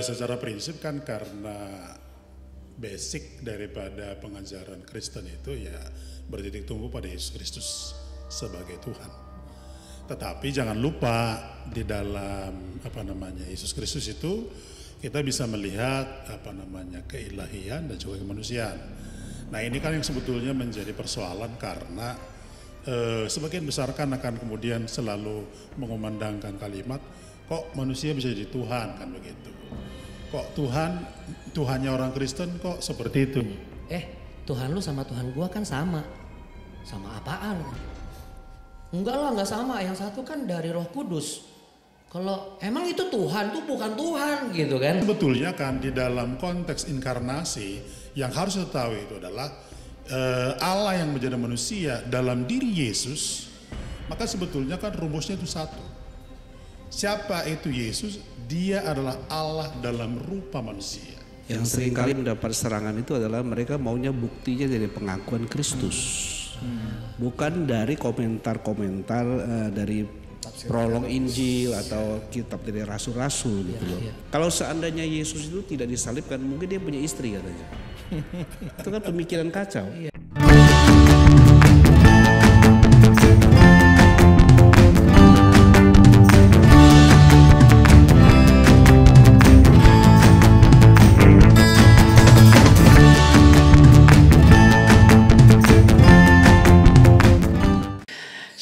secara prinsip kan karena basic daripada pengajaran Kristen itu ya bertitik tumbuh pada Yesus Kristus sebagai Tuhan. Tetapi jangan lupa di dalam Yesus Kristus itu kita bisa melihat keilahian dan juga kemanusiaan. Nah ini kan yang sebetulnya menjadi persoalan karena sebagian besar kan akan kemudian selalu mengumandangkan kalimat kok manusia bisa jadi Tuhan kan begitu. Kok Tuhannya orang Kristen kok seperti itu? Tuhan lu sama Tuhan gua kan sama. Sama apaan? Enggak lah, enggak sama. Yang satu kan dari Roh Kudus. Kalau emang itu Tuhan tuh bukan Tuhan gitu kan? Sebetulnya kan di dalam konteks inkarnasi yang harus kita tahu itu adalah Allah yang menjadi manusia dalam diri Yesus. Maka sebetulnya kan rumusnya itu satu. Siapa itu Yesus? Dia adalah Allah dalam rupa manusia. Yang seringkali mendapat serangan itu adalah mereka maunya buktinya dari pengakuan Kristus. Bukan dari komentar-komentar dari prolog Injil atau kitab dari rasul-rasul gitu loh. Kalau seandainya Yesus itu tidak disalibkan, mungkin dia punya istri katanya. Itu kan pemikiran kacau.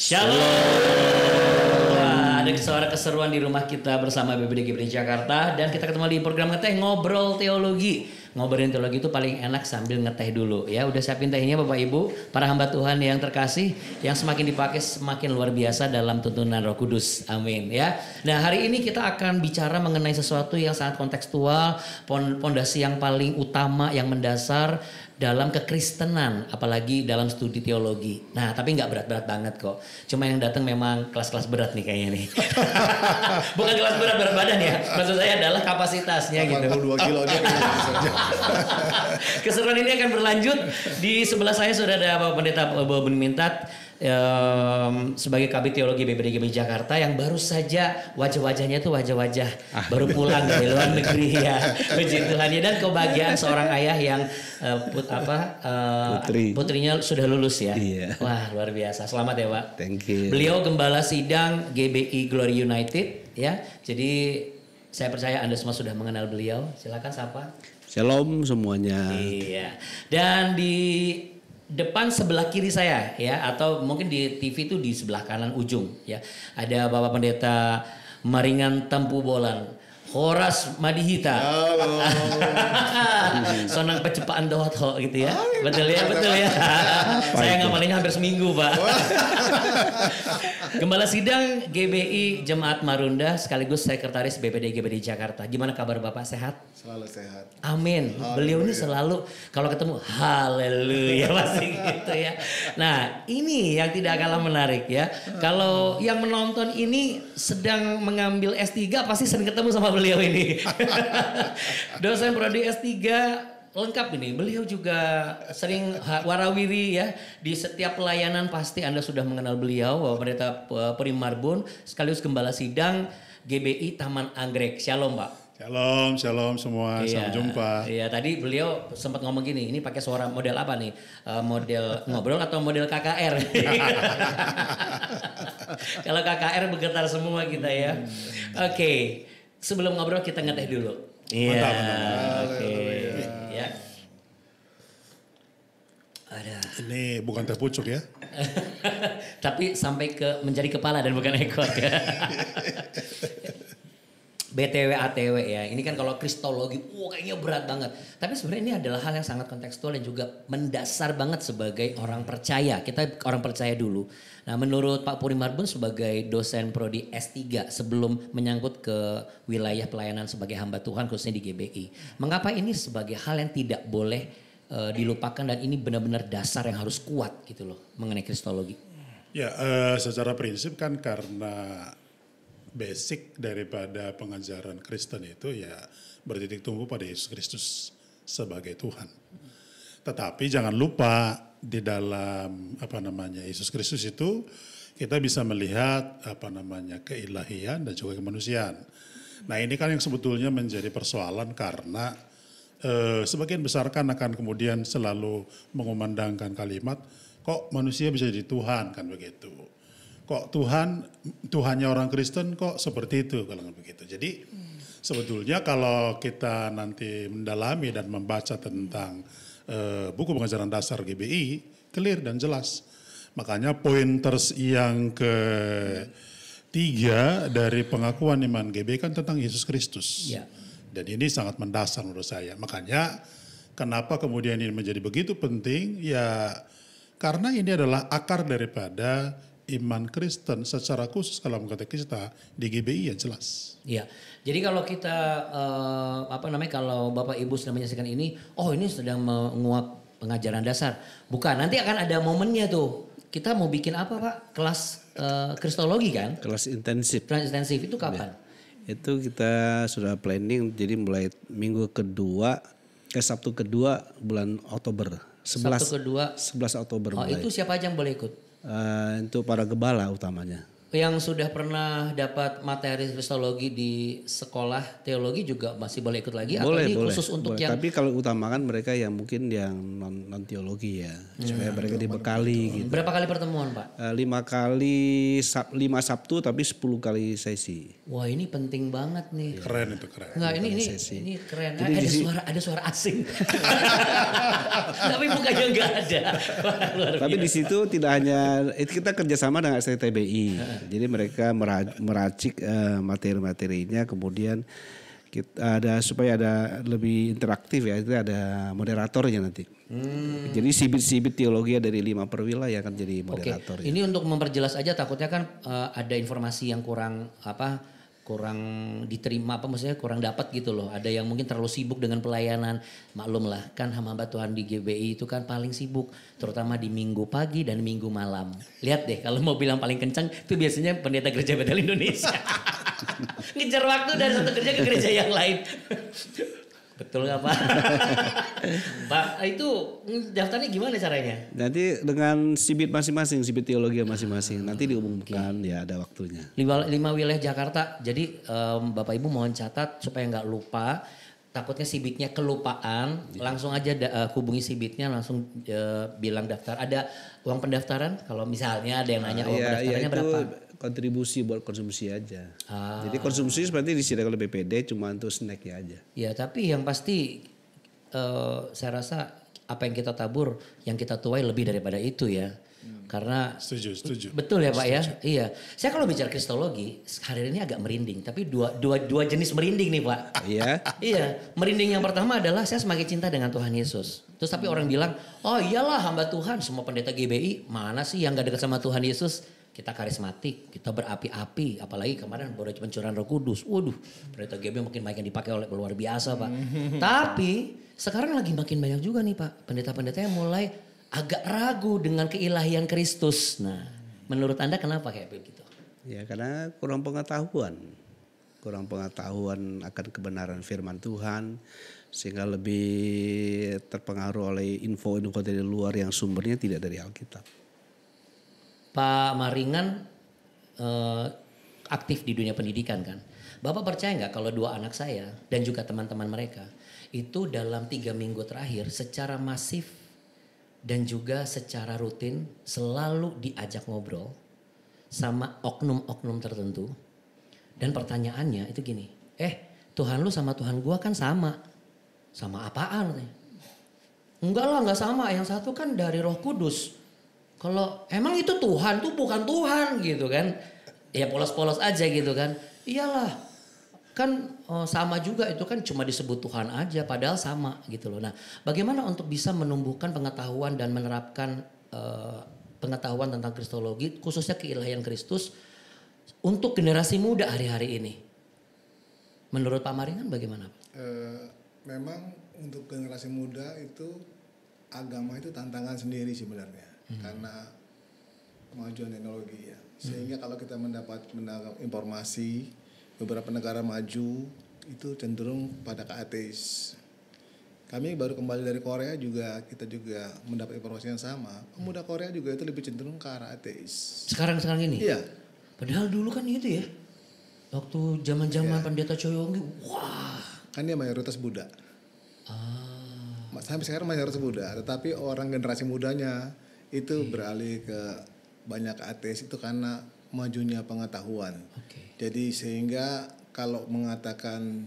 Shalom. Ada suara keseruan di rumah kita bersama BPD GBD Jakarta dan kita ketemu di program ngeteh ngobrol teologi. Ngobrolin teologi itu paling enak sambil ngeteh dulu ya. Udah siapin tehnya Bapak Ibu, para hamba Tuhan yang terkasih, yang semakin dipakai semakin luar biasa dalam tuntunan Roh Kudus. Amin ya. Nah, hari ini kita akan bicara mengenai sesuatu yang sangat kontekstual, pondasi yang paling utama, yang mendasar dalam kekristenan, apalagi dalam studi teologi. Nah, tapi nggak berat-berat banget kok. Cuma yang datang memang kelas-kelas berat nih kayaknya nih. Bukan kelas berat badan ya. Maksud saya adalah kapasitasnya 82 gitu. 82 kilo dia. Keseruan ini akan berlanjut. Di sebelah saya sudah ada Bapak Pendeta Bob Mintat sebagai Kabid Teologi BPD GBD Jakarta yang baru saja wajah-wajahnya itu wajah-wajah baru pulang dari luar negeri ya. Puji Tuhan ya, dan kebahagiaan seorang ayah yang putrinya sudah lulus ya. Iya. Wah, luar biasa. Selamat ya, Pak. Thank you. Beliau gembala sidang GBI Glory United ya. Jadi saya percaya Anda semua sudah mengenal beliau. Silakan sapa. Shalom semuanya. Iya. Dan di depan sebelah kiri saya ya, atau mungkin di TV itu di sebelah kanan ujung ya, ada Bapak Pendeta Maringan Tempu Bolan, Horas Madihita. Halo. Sonang pecepaan dohot gitu ya. Betul ya, betul ya. Saya ngamalinnya hampir seminggu, Pak. Gembala sidang GBI Jemaat Marunda sekaligus sekretaris BPD GBD Jakarta. Gimana kabar Bapak, sehat? Selalu sehat. Amin. Beliau ini selalu kalau ketemu haleluya pasti gitu ya. Nah, ini yang tidak kalah menarik ya. Kalau yang menonton ini sedang mengambil S3 pasti sering ketemu sama beliau ini. Dosen prodi S3 lengkap ini. Beliau juga sering warawiri ya. Di setiap pelayanan pasti Anda sudah mengenal beliau, Bapak Pendeta Puri Marbun sekaligus gembala sidang GBI Taman Anggrek. Shalom, Pak. Shalom semua, sampai jumpa. Iya, tadi beliau sempat ngomong gini, ini pakai suara model apa nih? Model ngobrol atau model KKR? Kalau KKR bergetar semua kita ya. Oke, sebelum ngobrol kita ngeteh dulu. Iya. Oke. Ya. Ada. Ini bukan teh pucuk ya. Tapi sampai ke menjadi kepala dan bukan ekor ya. BTW ATW ya, ini kan kalau kristologi, kayaknya berat banget. Tapi sebenarnya ini adalah hal yang sangat kontekstual dan juga mendasar banget sebagai orang percaya. Kita orang percaya dulu. Nah, menurut Pak Puri Marbun sebagai dosen prodi S3 sebelum menyangkut ke wilayah pelayanan sebagai hamba Tuhan khususnya di GBI. Mengapa ini sebagai hal yang tidak boleh dilupakan dan ini benar-benar dasar yang harus kuat gitu loh mengenai kristologi? Ya, secara prinsip kan karena basic daripada pengajaran Kristen itu ya bertitik tumbuh pada Yesus Kristus sebagai Tuhan. Tetapi jangan lupa di dalam Yesus Kristus itu kita bisa melihat keilahian dan juga kemanusiaan. Nah ini kan yang sebetulnya menjadi persoalan karena sebagian besar kan akan kemudian selalu mengumandangkan kalimat kok manusia bisa jadi Tuhan kan begitu. Kok Tuhannya orang Kristen kok seperti itu kalau begitu. Jadi sebetulnya kalau kita nanti mendalami dan membaca tentang buku pengajaran dasar GBI clear dan jelas. Makanya pointers yang ketiga dari pengakuan iman GBI kan tentang Yesus Kristus. Ya. Dan ini sangat mendasar menurut saya. Makanya kenapa kemudian ini menjadi begitu penting? Ya karena ini adalah akar daripada iman Kristen secara khusus kalau katekis kita di GBI yang jelas. Iya. Jadi kalau kita kalau Bapak Ibu sedang menyaksikan ini, oh ini sedang menguak pengajaran dasar. Bukan, nanti akan ada momennya tuh. Kita mau bikin apa Pak? Kelas Kristologi kan? Kelas intensif. Kelas intensif itu kapan? Itu kita sudah planning, jadi mulai Sabtu kedua bulan Oktober. 11 Oktober Oh mulai. itu siapa aja yang boleh ikut? Untuk para gembala utamanya. Yang sudah pernah dapat materi kristologi di sekolah teologi juga masih boleh ikut lagi? Atau ini khusus untuk yang... Tapi kalau utamakan mereka yang mungkin yang non teologi ya. Supaya mereka dibekali gitu. Berapa kali pertemuan Pak? 5 Sabtu tapi 10 kali sesi. Wah ini penting banget nih. Keren itu keren. Enggak ini keren. Jadi Ada suara asing. Tapi mukanya enggak ada. Wah, tapi di situ tidak hanya kita kerjasama dengan STTBI. Jadi mereka meracik materi-materinya, kemudian kita supaya ada lebih interaktif ya, itu ada moderatornya nanti. Jadi sibit-sibit teologi dari 5 perwilayah akan jadi moderator. Oke. Ini untuk memperjelas aja, takutnya kan ada informasi yang kurang diterima, maksudnya kurang dapat gitu loh. Ada yang mungkin terlalu sibuk dengan pelayanan. Maklum lah kan hamba Tuhan di GBI itu kan paling sibuk. Terutama di minggu pagi dan minggu malam. Lihat deh kalau mau bilang paling kencang itu biasanya pendeta gereja Betel Indonesia. Ngejar waktu dari satu gereja ke gereja yang lain. Betul gak Pak? Pak itu daftarnya gimana caranya? Nanti dengan sibit masing-masing, sibit teologi masing-masing. Nanti diumumkan ya ada waktunya. 5 wilayah Jakarta. Jadi Bapak Ibu mohon catat supaya nggak lupa. Takutnya sibitnya kelupaan. Langsung aja hubungi sibitnya, langsung bilang daftar. Ada uang pendaftaran? Kalau misalnya ada yang nanya uang pendaftarannya itu berapa? Kontribusi buat konsumsi aja. Jadi konsumsi seperti disediakan oleh BPD cuma untuk snacknya aja. Ya tapi yang pasti saya rasa apa yang kita tabur, yang kita tuai lebih daripada itu ya. Karena Setuju. Betul ya Pak ya. Iya. Saya kalau bicara kristologi hari ini agak merinding, tapi dua jenis merinding nih Pak. Iya. Iya, merinding yang pertama adalah saya semakin cinta dengan Tuhan Yesus. Terus tapi orang bilang, "Oh iyalah hamba Tuhan, semua pendeta GBI mana sih yang gak dekat sama Tuhan Yesus?" Kita karismatik, kita berapi-api, apalagi kemarin baru pencurahan Roh Kudus. Waduh, pendeta GBI makin banyak yang dipakai oleh luar biasa, Pak. Tapi sekarang lagi makin banyak juga nih, Pak, pendeta-pendeta yang mulai agak ragu dengan keilahian Kristus. Nah, menurut Anda kenapa kayak begitu? Ya karena kurang pengetahuan akan kebenaran firman Tuhan, sehingga lebih terpengaruh oleh info-info dari luar yang sumbernya tidak dari Alkitab. Pak Maringan aktif di dunia pendidikan kan. Bapak percaya nggak kalau 2 anak saya dan juga teman-teman mereka itu dalam 3 minggu terakhir secara masif dan juga secara rutin selalu diajak ngobrol sama oknum-oknum tertentu. Dan pertanyaannya itu gini, Tuhan lu sama Tuhan gua kan sama. Sama apaan? Enggak lah, nggak sama. Yang satu kan dari Roh Kudus. Kalau emang itu Tuhan tuh bukan Tuhan gitu kan. Ya polos-polos aja gitu kan. Iyalah kan sama juga, itu kan cuma disebut Tuhan aja padahal sama gitu loh. Nah bagaimana untuk bisa menumbuhkan pengetahuan dan menerapkan pengetahuan tentang kristologi khususnya keilahian Kristus untuk generasi muda hari-hari ini. Menurut Pak Maringan bagaimana Pak? Memang untuk generasi muda itu agama itu tantangan sendiri sebenarnya. Karena kemajuan teknologi ya. Sehingga kalau kita mendapat informasi beberapa negara maju itu cenderung pada ke ateis. Kami baru kembali dari Korea juga, kita juga mendapat informasi yang sama. Pemuda Korea juga itu lebih cenderung ke arah ateis. Sekarang ini? Iya. Padahal dulu kan itu ya. Waktu zaman-zaman Pendeta Coyonggi, wah. Kan dia mayoritas Buddha. Sampai sekarang mayoritas Buddha, tetapi orang generasi mudanya itu beralih ke banyak ateis itu karena majunya pengetahuan. Jadi sehingga kalau mengatakan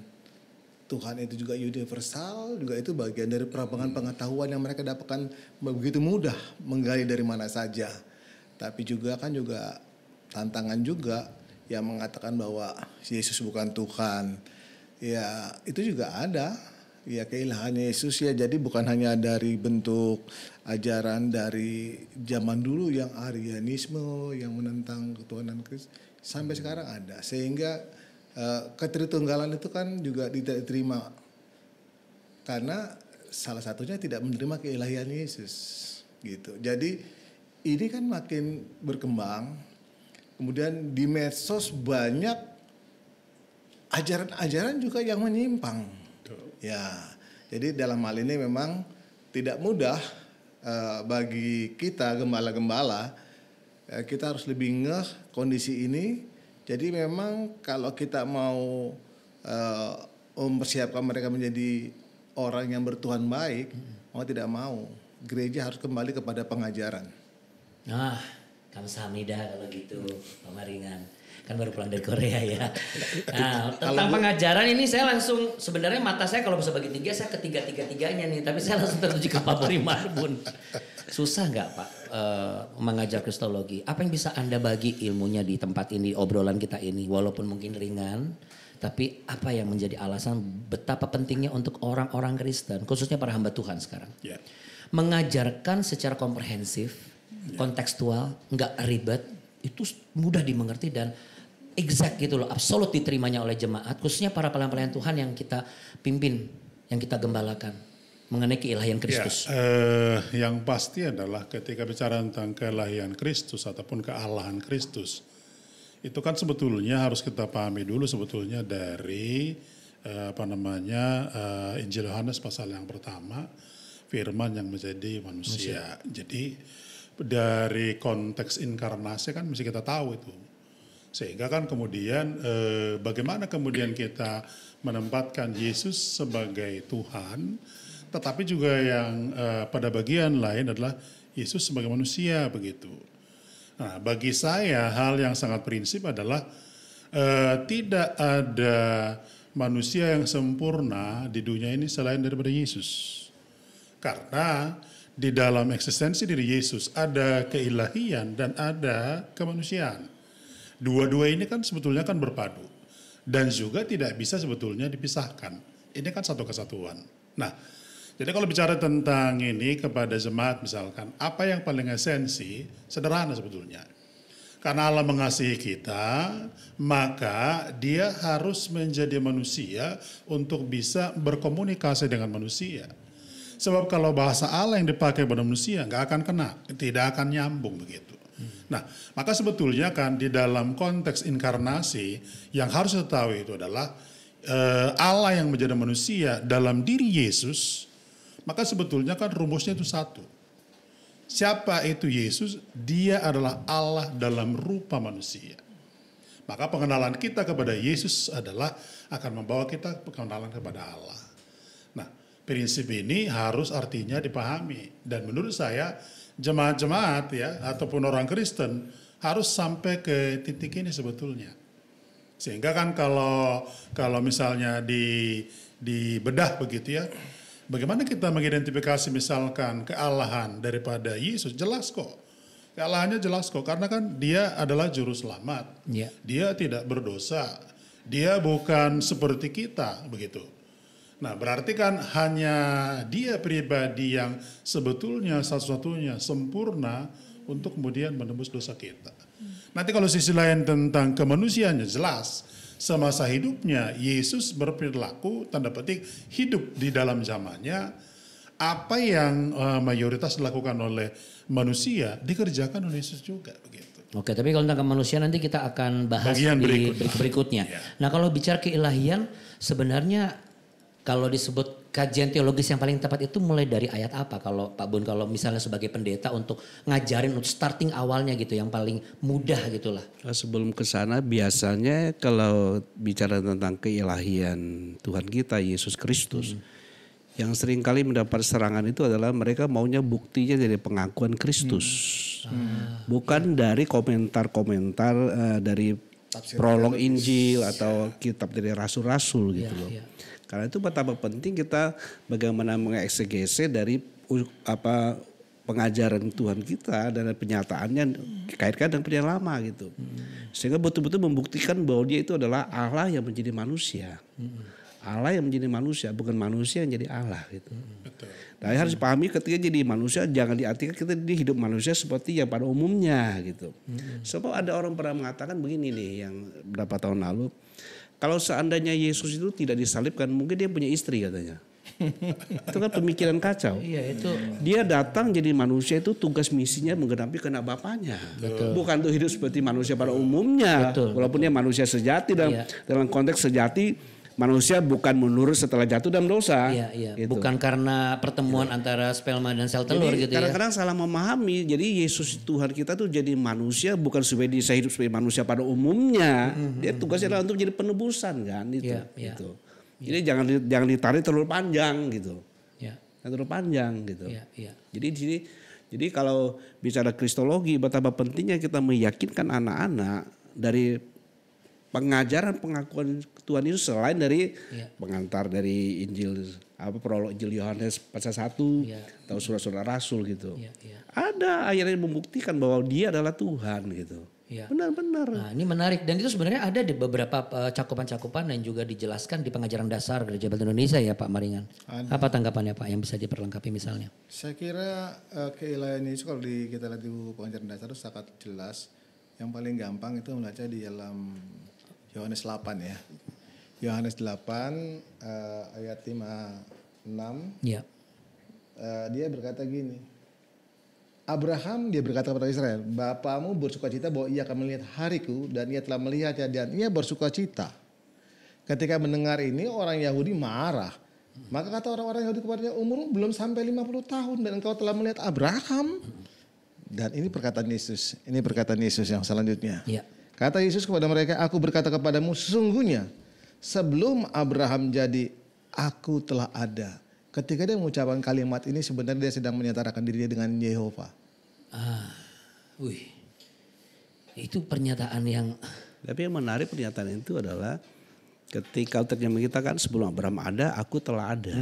Tuhan itu juga universal, juga itu bagian dari perabangan pengetahuan yang mereka dapatkan begitu mudah menggali dari mana saja. Tapi juga tantangan juga yang mengatakan bahwa Yesus bukan Tuhan. Ya, itu juga ada. Ya, keilahan Yesus ya, jadi bukan hanya dari bentuk ajaran dari zaman dulu yang Arianisme yang menentang ketuhanan Kristus sampai sekarang ada. Sehingga ketritunggalan itu kan juga tidak diterima karena salah satunya tidak menerima keilahian Yesus gitu. Jadi ini kan makin berkembang. Kemudian di medsos banyak ajaran-ajaran juga yang menyimpang. Ya, jadi dalam hal ini memang tidak mudah bagi kita gembala-gembala. Kita harus lebih ngeh kondisi ini. Jadi memang kalau kita mau mempersiapkan mereka menjadi orang yang bertuhan baik, mau tidak mau, gereja harus kembali kepada pengajaran. Nah, kamsahamnida kalau gitu, Pak Maringan. Kan baru pulang dari Korea ya. Nah, tentang pengajaran ini saya langsung, sebenarnya mata saya kalau bisa bagi tiga, saya ketiga-tiganya nih. Tapi saya langsung tertuju ke Pak Marbun. Susah nggak Pak mengajar kristologi? Apa yang bisa Anda bagi ilmunya di tempat ini, obrolan kita ini? Walaupun mungkin ringan, tapi apa yang menjadi alasan betapa pentingnya untuk orang-orang Kristen, khususnya para hamba Tuhan sekarang? Mengajarkan secara komprehensif, kontekstual, nggak ribet, itu mudah dimengerti dan exact gitu loh, absolut diterimanya oleh jemaat, khususnya para pelayan-pelayan Tuhan yang kita pimpin, yang kita gembalakan mengenai keilahian Kristus. Yang pasti adalah ketika bicara tentang keilahian Kristus ataupun kealahan Kristus, itu kan sebetulnya harus kita pahami dulu sebetulnya dari Injil Yohanes pasal yang pertama, firman yang menjadi manusia. Jadi dari konteks inkarnasi kan mesti kita tahu itu. Sehingga kan kemudian bagaimana kemudian kita menempatkan Yesus sebagai Tuhan, tetapi juga yang pada bagian lain adalah Yesus sebagai manusia begitu. Nah, bagi saya hal yang sangat prinsip adalah tidak ada manusia yang sempurna di dunia ini selain daripada Yesus. Karena di dalam eksistensi diri Yesus ada keilahian dan ada kemanusiaan. Dua-dua ini kan sebetulnya kan berpadu dan juga tidak bisa sebetulnya dipisahkan. Ini kan satu kesatuan. Nah, jadi kalau bicara tentang ini kepada jemaat misalkan, apa yang paling esensi? Sederhana sebetulnya. Karena Allah mengasihi kita, maka dia harus menjadi manusia untuk bisa berkomunikasi dengan manusia. Sebab kalau bahasa Allah yang dipakai pada manusia nggak akan kena, tidak akan nyambung begitu. Nah, maka sebetulnya kan di dalam konteks inkarnasi yang harus kita tahu itu adalah Allah yang menjadi manusia dalam diri Yesus, maka sebetulnya kan rumusnya itu satu. Siapa itu Yesus? Dia adalah Allah dalam rupa manusia. Maka pengenalan kita kepada Yesus adalah akan membawa kita pengenalan kepada Allah. Nah, prinsip ini harus artinya dipahami. Dan menurut saya jemaat-jemaat ya ataupun orang Kristen harus sampai ke titik ini sebetulnya. Sehingga kan kalau misalnya di bedah begitu ya, bagaimana kita mengidentifikasi misalkan kealahan daripada Yesus? Jelas kok. Kealahannya jelas kok karena kan dia adalah juru selamat. Yeah. Dia tidak berdosa. Dia bukan seperti kita begitu. Nah, berarti kan hanya dia pribadi yang sebetulnya satu-satunya sempurna untuk kemudian menembus dosa kita. Nanti kalau sisi lain tentang kemanusiaannya jelas. Semasa hidupnya Yesus berperilaku tanda petik hidup di dalam zamannya. Apa yang mayoritas dilakukan oleh manusia dikerjakan oleh Yesus juga begitu. Oke, tapi kalau tentang kemanusiaan nanti kita akan bahas bagian di berikutnya. Ya. Nah, kalau bicara keilahian sebenarnya kalau disebut kajian teologis yang paling tepat itu mulai dari ayat apa kalau Pak Bun, kalau misalnya sebagai pendeta untuk ngajarin untuk starting awalnya gitu yang paling mudah gitulah. Sebelum ke sana biasanya kalau bicara tentang keilahian Tuhan kita Yesus Kristus, yang sering kali mendapat serangan itu adalah mereka maunya buktinya dari pengakuan Kristus, bukan dari komentar-komentar dari prolog Injil atau kitab dari rasul-rasul gitu loh. Karena itu betapa penting kita bagaimana mengeksegese dari pengajaran Tuhan kita dan penyataannya kaitkan dengan penjara lama gitu. Sehingga betul-betul membuktikan bahwa dia itu adalah Allah yang menjadi manusia. Allah yang menjadi manusia, bukan manusia yang jadi Allah gitu. Nah, harus dipahami ketika jadi manusia jangan diartikan kita di hidup manusia seperti yang pada umumnya gitu. Sebab ada orang pernah mengatakan begini nih yang berapa tahun lalu, kalau seandainya Yesus itu tidak disalibkan mungkin dia punya istri katanya. Itu kan pemikiran kacau. Iya itu. Dia datang jadi manusia itu tugas misinya menggenapi kehendak Bapaknya. Bukan untuk hidup seperti manusia pada umumnya. Walaupun dia manusia sejati dalam konteks sejati. Manusia bukan menurut setelah jatuh dalam dosa. Gitu. Bukan karena pertemuan antara sperma dan sel telur jadi, gitu ya. Kadang-kadang salah memahami. Jadi Yesus Tuhan kita tuh jadi manusia bukan supaya dia hidup sebagai manusia pada umumnya. Dia tugasnya adalah untuk jadi penebusan kan itu. Gitu. Jadi jangan ditarik terlalu panjang gitu. Terlalu panjang gitu. Jadi kalau bicara kristologi betapa pentingnya kita meyakinkan anak-anak dari pengajaran pengakuan Tuhan itu selain dari pengantar dari Injil prolog Injil Yohanes pasal 1 atau surat-surat rasul gitu. Ada ayat yang membuktikan bahwa dia adalah Tuhan gitu. Benar-benar. Nah, ini menarik dan itu sebenarnya ada di beberapa cakupan-cakupan yang juga dijelaskan di pengajaran dasar Gereja Baptis Indonesia ya Pak Maringan. Apa tanggapannya Pak yang bisa diperlengkapi misalnya? Saya kira keilahian Yesus kalau kita lihat di pengajaran dasar itu sangat jelas. Yang paling gampang itu membaca di dalam Yohanes 8 ya. Yohanes 8 ayat 5-6. Iya. Dia berkata gini. Abraham dia berkata kepada Israel, "Bapamu bersukacita bahwa ia akan melihat hariku dan ia telah melihatnya dan ia bersukacita." Ketika mendengar ini orang Yahudi marah. Maka kata orang-orang Yahudi kepadanya, "Umurmu belum sampai 50 tahun dan engkau telah melihat Abraham." Dan ini perkataan Yesus. Ini perkataan Yesus yang selanjutnya. Iya. Kata Yesus kepada mereka, "Aku berkata kepadamu sesungguhnya sebelum Abraham jadi, aku telah ada." Ketika dia mengucapkan kalimat ini sebenarnya dia sedang menyatakan dirinya dengan Yehova. Itu pernyataan yang. Tapi yang menarik pernyataan itu adalah ketika terjemah kita kan sebelum Abraham ada, aku telah ada.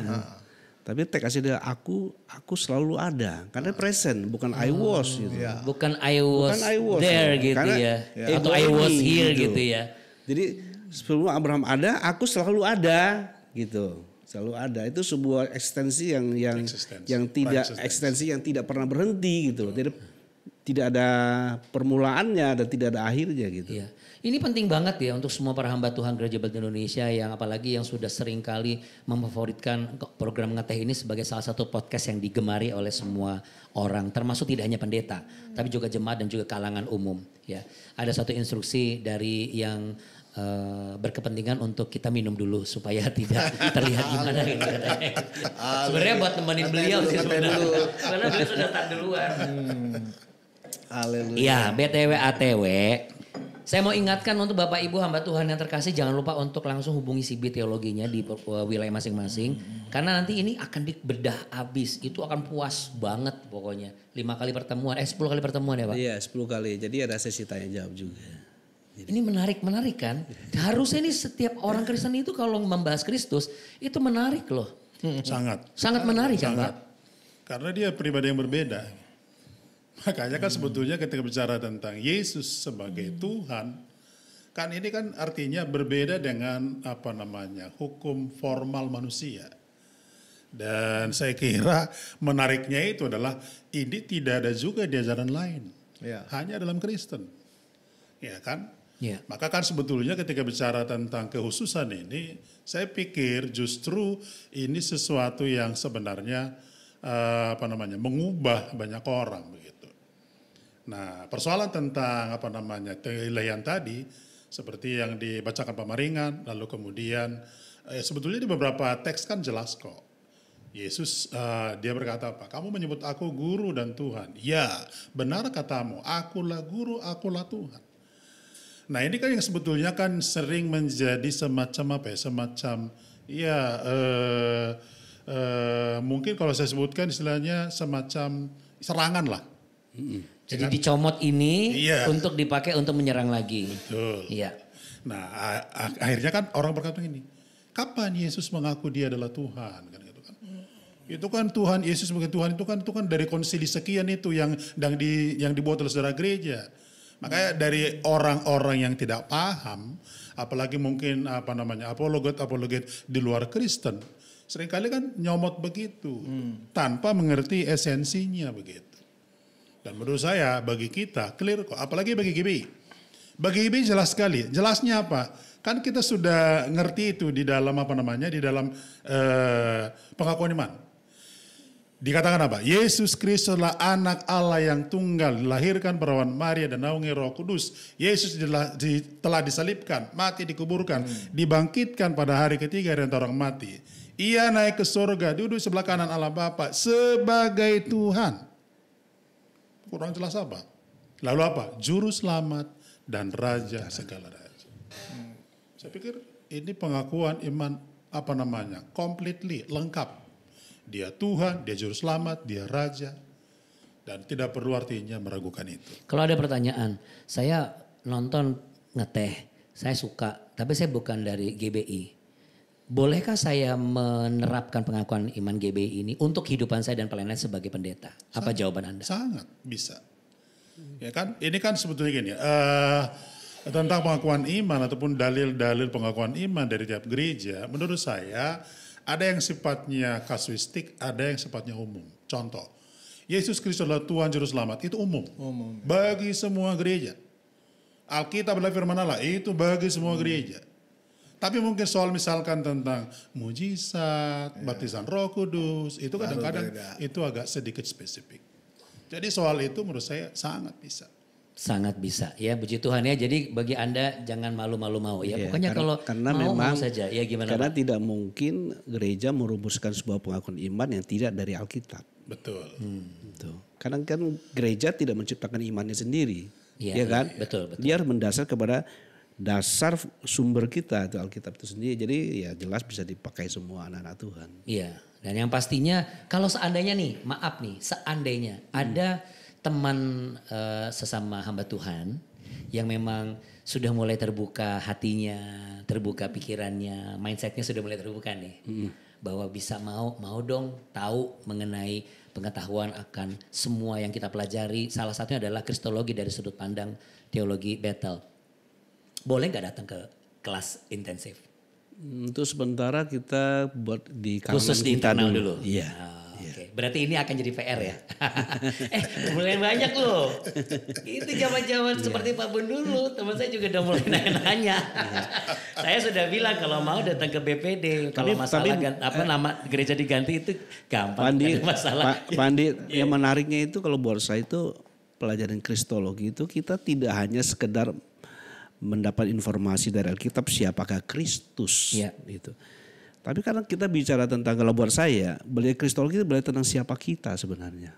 Tapi teks asli aku selalu ada. Karena present, bukan I was gitu. Bukan I was there ya. gitu Karena, ya. Atau I was here gitu ya. Jadi sebelum Abraham ada, aku selalu ada gitu. Selalu ada. Itu sebuah ekstensi yang tidak pernah berhenti gitu. Tidak ada permulaannya dan tidak ada akhirnya gitu. Iya. Ini penting banget ya untuk semua para hamba Tuhan Gereja Baptis Indonesia yang apalagi yang sudah sering kali memfavoritkan program Ngeteh ini sebagai salah satu podcast yang digemari oleh semua orang, termasuk tidak hanya pendeta, tapi juga jemaat dan juga kalangan umum. Ya, ada satu instruksi dari yang berkepentingan untuk kita minum dulu supaya tidak terlihat gimana gitu katanya. Sebenarnya buat nemenin beliau sih sebenarnya. Karena beliau sudah tak duluan. Iya, BTW ATW. Saya mau ingatkan untuk Bapak Ibu hamba Tuhan yang terkasih jangan lupa untuk langsung hubungi CB teologinya di wilayah masing-masing. Karena nanti ini akan dibedah habis. Itu akan puas banget pokoknya. 10 kali pertemuan ya Pak? Iya 10 kali. Jadi ada sesi tanya jawab juga. Jadi. Ini menarik kan? Harusnya ini setiap orang Kristen itu kalau membahas Kristus itu menarik loh. Sangat menarik kan Pak? Karena dia pribadi yang berbeda. Makanya kan sebetulnya ketika bicara tentang Yesus sebagai Tuhan, kan ini kan artinya berbeda dengan hukum formal manusia. Dan saya kira menariknya itu adalah ini tidak ada juga di ajaran lain, hanya dalam Kristen, ya kan? Ya. Maka kan sebetulnya ketika bicara tentang kehususan ini, saya pikir justru ini sesuatu yang sebenarnya mengubah banyak orang begitu. Nah, persoalan tentang keilahian tadi seperti yang dibacakan Pak Maringan, lalu kemudian Sebetulnya di beberapa teks kan jelas kok. Yesus dia berkata apa? Kamu menyebut aku guru dan Tuhan. Ya, benar katamu. Akulah guru, akulah Tuhan. Nah ini kan yang sebetulnya kan sering menjadi semacam apa ya? Semacam ya mungkin kalau saya sebutkan istilahnya semacam serangan lah. Jadi dicomot ini Iya. untuk dipakai untuk menyerang lagi. Betul. Iya. Nah akhirnya kan orang berkata ini, kapan Yesus mengaku dia adalah Tuhan? Kan gitu kan. Itu kan Tuhan, Yesus sebagai Tuhan itu kan dari konsili sekian itu yang dibuat oleh saudara gereja. Makanya dari orang-orang yang tidak paham, apalagi mungkin apologet di luar Kristen, seringkali kan nyomot begitu tanpa mengerti esensinya begitu. Dan menurut saya bagi kita clear kok, apalagi bagi GBI. Bagi GBI jelas sekali. Jelasnya apa? Kan kita sudah ngerti itu di dalam di dalam pengakuan iman. Dikatakan apa? Yesus Kristus adalah anak Allah yang tunggal, dilahirkan perawan Maria dan naungi Roh Kudus. Yesus telah disalibkan, mati, dikuburkan, dibangkitkan pada hari ketiga dari antara orang mati. Ia naik ke surga, duduk sebelah kanan Allah Bapa sebagai Tuhan. Kurang jelas apa? Lalu apa? Juru selamat dan raja segala raja. Saya pikir ini pengakuan iman completely lengkap. Dia Tuhan, dia juru selamat, dia raja. Dan tidak perlu artinya meragukan itu. Kalau ada pertanyaan, saya nonton ngeteh, saya suka, tapi saya bukan dari GBI. Bolehkah saya menerapkan pengakuan iman GBI ini untuk kehidupan saya dan pelayanan sebagai pendeta? Apa jawaban Anda? Sangat bisa. Ya kan, ini kan sebetulnya gini, tentang pengakuan iman ataupun dalil-dalil pengakuan iman dari tiap gereja, menurut saya ada yang sifatnya kasuistik, ada yang sifatnya umum. Contoh, Yesus Kristus adalah Tuhan Juru Selamat, itu umum. Bagi semua gereja. Alkitab adalah firman Allah, itu bagi semua gereja. Tapi mungkin soal misalkan tentang mujizat, baptisan Roh Kudus, itu kadang-kadang itu agak sedikit spesifik. Jadi soal itu menurut saya sangat bisa. Sangat bisa ya, puji Tuhan ya. Jadi bagi Anda jangan malu-malu mau ya. Iya, Pokoknya karena mau memang saja. Ya gimana karena Pak? tidak mungkin gereja merumuskan sebuah pengakuan iman yang tidak dari Alkitab. Betul. Gitu. Karena kan gereja tidak menciptakan imannya sendiri. Iya, Ya kan? betul. Dia harus mendasar kepada dasar sumber kita itu Alkitab itu sendiri. Jadi ya jelas bisa dipakai semua anak-anak Tuhan. Iya. Dan yang pastinya kalau seandainya nih, maaf nih, seandainya ada teman sesama hamba Tuhan yang memang sudah mulai terbuka hatinya, terbuka pikirannya, mindsetnya sudah mulai terbuka nih. Bahwa bisa mau dong tahu mengenai pengetahuan akan semua yang kita pelajari. Salah satunya adalah kristologi dari sudut pandang teologi Bethel. Boleh gak datang ke kelas intensif? Untuk sementara kita buat di kalangan Khusus di kita internal dulu? Iya. Oke. Berarti ini akan jadi PR ya? Mulai banyak loh. Itu zaman-zaman seperti Pak Bun dulu. Teman saya juga udah mulai nanya-nanya. Saya sudah bilang kalau mau datang ke BPD. Kalau masalah nama gereja diganti itu gampang. Pandi, masalah. Pandi yang menariknya itu kalau buat saya itu pelajaran kristologi itu kita tidak hanya sekedar mendapat informasi dari Alkitab siapakah Kristus gitu. Tapi karena kita bicara tentang kalau buat saya belajar kristologi itu belajar tentang siapa kita sebenarnya.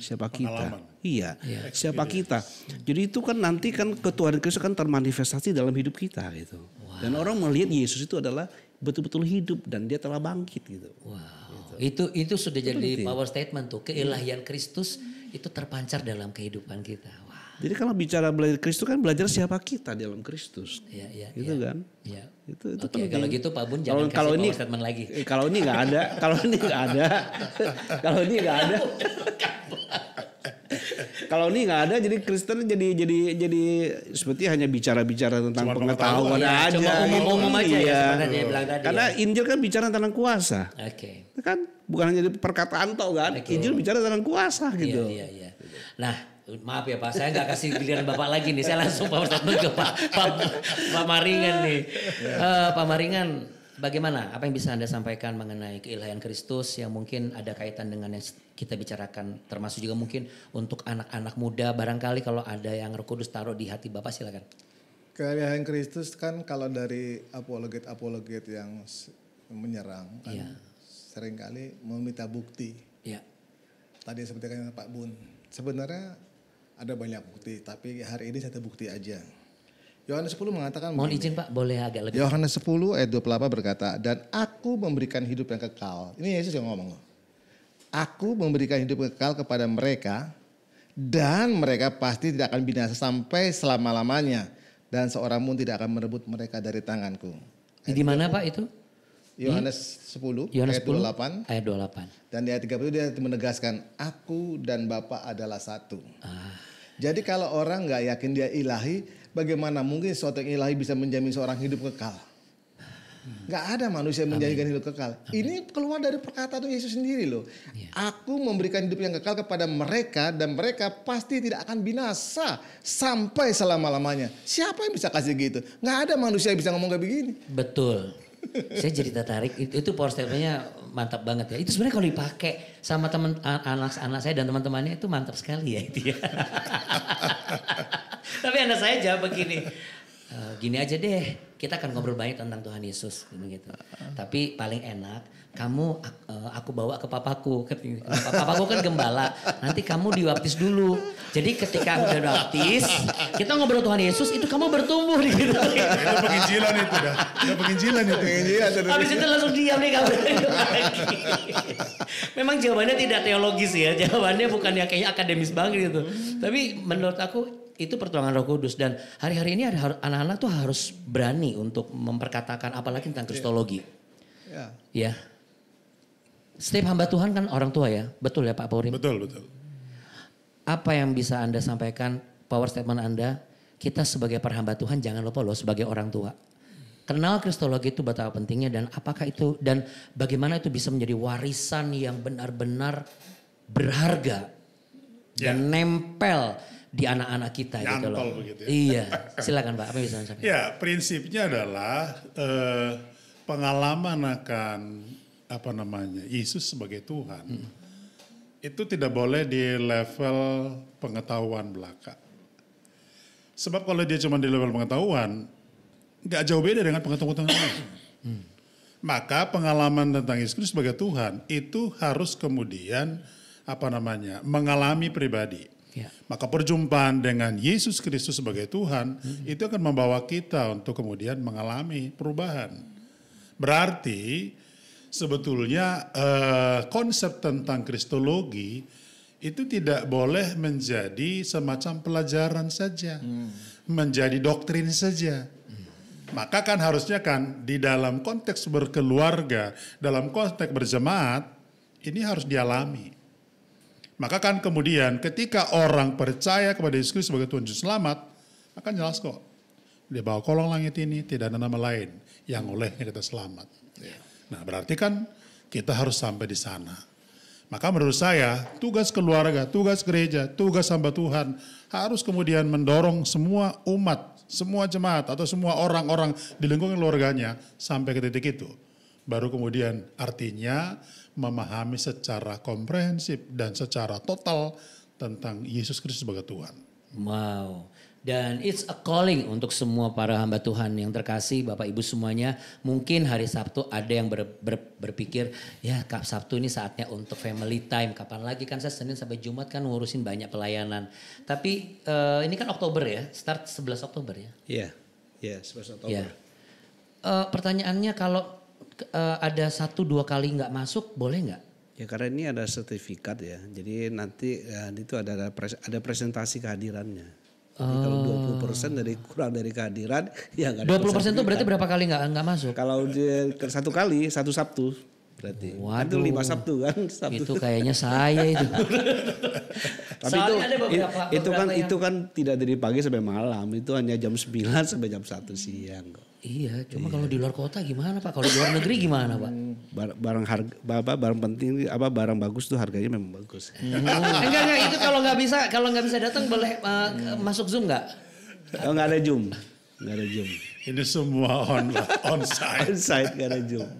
Siapa kita? Iya, siapa kita. Jadi itu kan nanti kan ketuhanan Kristus kan termanifestasi dalam hidup kita gitu. Dan orang melihat Yesus itu adalah betul-betul hidup dan dia telah bangkit gitu. Wow. Itu sudah jadi power statement tuh. Keilahian Kristus itu terpancar dalam kehidupan kita. Wow. Jadi kalau bicara belajar Kristus kan belajar siapa kita dalam Kristus. Iya. Gitu kan? Iya. Itu Oke, kalau gitu Pak Bun Kalau jangan kasih ini power statement lagi. Kalau ini nggak ada, kalau ini nggak ada, kalau ini nggak ada. Kalau ini nggak ada, jadi Kristen jadi seperti hanya bicara-bicara tentang pengetahuan aja. Cuma umum-umum aja ya sebenarnya bilang tadi. Karena Injil kan bicara tentang kuasa. Oke. Kan bukan hanya perkataan toh kan. Injil bicara tentang kuasa gitu. Iya. Nah, maaf ya Pak, saya nggak kasih giliran Bapak lagi nih. Saya langsung power statement ke Pak Maringan nih. Pak Maringan, bagaimana? Apa yang bisa Anda sampaikan mengenai keilahian Kristus yang mungkin ada kaitan dengan yang kita bicarakan, termasuk juga mungkin untuk anak-anak muda, barangkali kalau ada yang Roh Kudus taruh di hati Bapak silakan. Kealihan Kristus kan kalau dari apologet yang menyerang kan Iya. seringkali meminta bukti. Ya. Tadi seperti kata Pak Bun, sebenarnya ada banyak bukti, tapi hari ini satu bukti aja. Yohanes 10 mengatakan Mohon begini. izin Pak, boleh agak lebih. Yohanes 10 ayat 28 berkata, dan aku memberikan hidup yang kekal. Ini Yesus yang ngomong. Aku memberikan hidup yang kekal kepada mereka dan mereka pasti tidak akan binasa sampai selama-lamanya. Dan seorang pun tidak akan merebut mereka dari tanganku. Di mana Pak itu? Yohanes 10 Yohanes ayat 10 28. ayat 28. Dan di ayat 30 dia menegaskan, aku dan Bapa adalah satu. Jadi kalau orang nggak yakin dia ilahi, bagaimana mungkin sesuatu yang ilahi bisa menjamin seorang hidup kekal? Nggak ada manusia yang menjanjikan hidup kekal. Ini keluar dari perkataan Yesus sendiri loh. Aku memberikan hidup yang kekal kepada mereka dan mereka pasti tidak akan binasa sampai selama-lamanya. Siapa yang bisa kasih gitu? Nggak ada manusia yang bisa ngomong kayak begini. Betul. Saya jadi tertarik, itu power statement-nya mantap banget ya. Itu sebenarnya kalau dipakai sama anak-anak saya dan teman-temannya itu mantap sekali ya itu ya. Tapi anak saya jawab begini, gini aja deh, kita akan ngobrol banyak tentang Tuhan Yesus gitu. Tapi paling enak kamu aku bawa ke papaku. Papaku kan gembala. Nanti kamu dibaptis dulu. Jadi ketika udah baptis, kita ngobrol Tuhan Yesus, itu kamu bertumbuh gitu. Itu penginjilan itu dah. Itu penginjilan itu. Habis itu langsung diam nih kamu lagi. Memang jawabannya tidak teologis ya. Jawabannya bukan yang kayaknya akademis banget gitu. Tapi menurut aku itu pertolongan Roh Kudus, dan hari-hari ini ada anak-anak tuh harus berani untuk memperkatakan apalagi tentang kristologi. Ya. Setiap hamba Tuhan kan orang tua ya. Betul ya Pak Paurim? Betul, betul. Apa yang bisa Anda sampaikan, power statement Anda, kita sebagai para hamba Tuhan jangan lupa loh sebagai orang tua. Kenal kristologi itu betapa pentingnya, dan apakah itu dan bagaimana itu bisa menjadi warisan yang benar-benar berharga dan nempel di anak-anak kita gitu loh. Nyantol begitu ya. Iya, silakan Pak, apa yang bisa Anda sampaikan? Ya, prinsipnya adalah pengalaman akan Yesus sebagai Tuhan. Itu tidak boleh di level pengetahuan belaka. Sebab kalau dia cuma di level pengetahuan, nggak jauh beda dengan pengetahuan lain. Maka pengalaman tentang Yesus Kristus sebagai Tuhan itu harus kemudian mengalami pribadi. Ya. Maka perjumpaan dengan Yesus Kristus sebagai Tuhan itu akan membawa kita untuk kemudian mengalami perubahan. Berarti sebetulnya konsep tentang kristologi itu tidak boleh menjadi semacam pelajaran saja, menjadi doktrin saja. Maka kan harusnya kan di dalam konteks berkeluarga, dalam konteks berjemaat, ini harus dialami. Maka kan kemudian ketika orang percaya kepada Yesus Kristus sebagai Tuhan Juru Selamat, akan jelas kok. Di bawah kolong langit ini tidak ada nama lain yang olehnya kita selamat. Nah berarti kan kita harus sampai di sana. Maka menurut saya tugas keluarga, tugas gereja, tugas hamba Tuhan harus kemudian mendorong semua umat, semua jemaat atau semua orang-orang di lingkungan keluarganya sampai ke titik itu. Baru kemudian artinya memahami secara komprehensif dan secara total tentang Yesus Kristus sebagai Tuhan. Wow. Dan it's a calling untuk semua para hamba Tuhan yang terkasih, Bapak Ibu semuanya. Mungkin hari Sabtu ada yang berpikir, ya Sabtu ini saatnya untuk family time. Kapan lagi, kan saya Senin sampai Jumat kan ngurusin banyak pelayanan. Tapi ini kan Oktober ya, start 11 Oktober ya? Iya, 11 Oktober. Ya. Pertanyaannya kalau ada 1-2 kali nggak masuk, boleh nggak? Ya karena ini ada sertifikat ya, jadi nanti itu ada presentasi kehadirannya. Jadi kalau 20% kurang dari kehadiran, ya nggak ada 20% itu berarti berapa kali nggak masuk? Kalau satu kali, satu Sabtu berarti. Waduh. Itu 5 Sabtu kan? Sabtu. Itu kayaknya saya itu. Tapi itu kan tidak dari pagi sampai malam, itu hanya jam 9 sampai jam 1 siang kok. Iya, cuma kalau di luar kota gimana Pak? Kalau di luar negeri gimana Pak? Barang penting barang bagus tuh harganya memang bagus. Enggak itu kalau nggak bisa datang boleh masuk Zoom nggak? Oh nggak ada Zoom, nggak ada Zoom. Ini semua on-site. On-site nggak ada Zoom.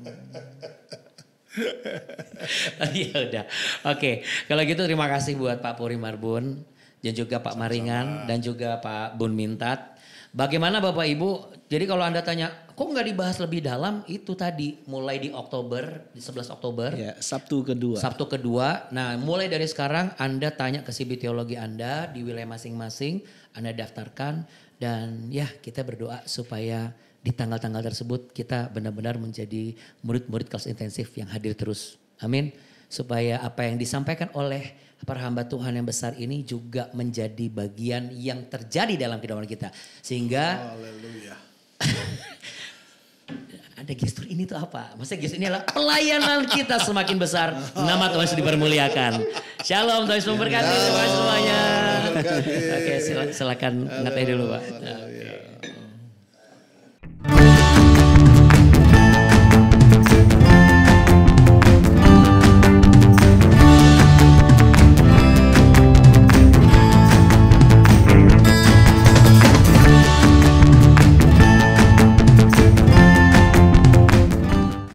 Ya udah, oke. Kalau gitu terima kasih buat Pak Puri Marbun dan juga Pak Maringan dan juga Pak Bun Mintat. Bagaimana Bapak Ibu? Jadi kalau Anda tanya, kok nggak dibahas lebih dalam? Itu tadi mulai di Oktober, di 11 Oktober. Ya, Sabtu kedua. Sabtu kedua. Nah, mulai dari sekarang Anda tanya ke CB Teologi Anda di wilayah masing-masing, Anda daftarkan dan ya kita berdoa supaya di tanggal-tanggal tersebut kita benar-benar menjadi murid-murid kelas intensif yang hadir terus. Amin. Supaya apa yang disampaikan oleh para hamba Tuhan yang besar ini juga menjadi bagian yang terjadi dalam kehidupan kita. Sehingga Haleluya. ada gestur ini tuh apa? Maksudnya gestur ini adalah pelayanan kita semakin besar. Nama Tuhan sudah dipermuliakan. Shalom, Tuhan Yesus memberkati semuanya. Oke, silakan ngeteh dulu Pak. Oke.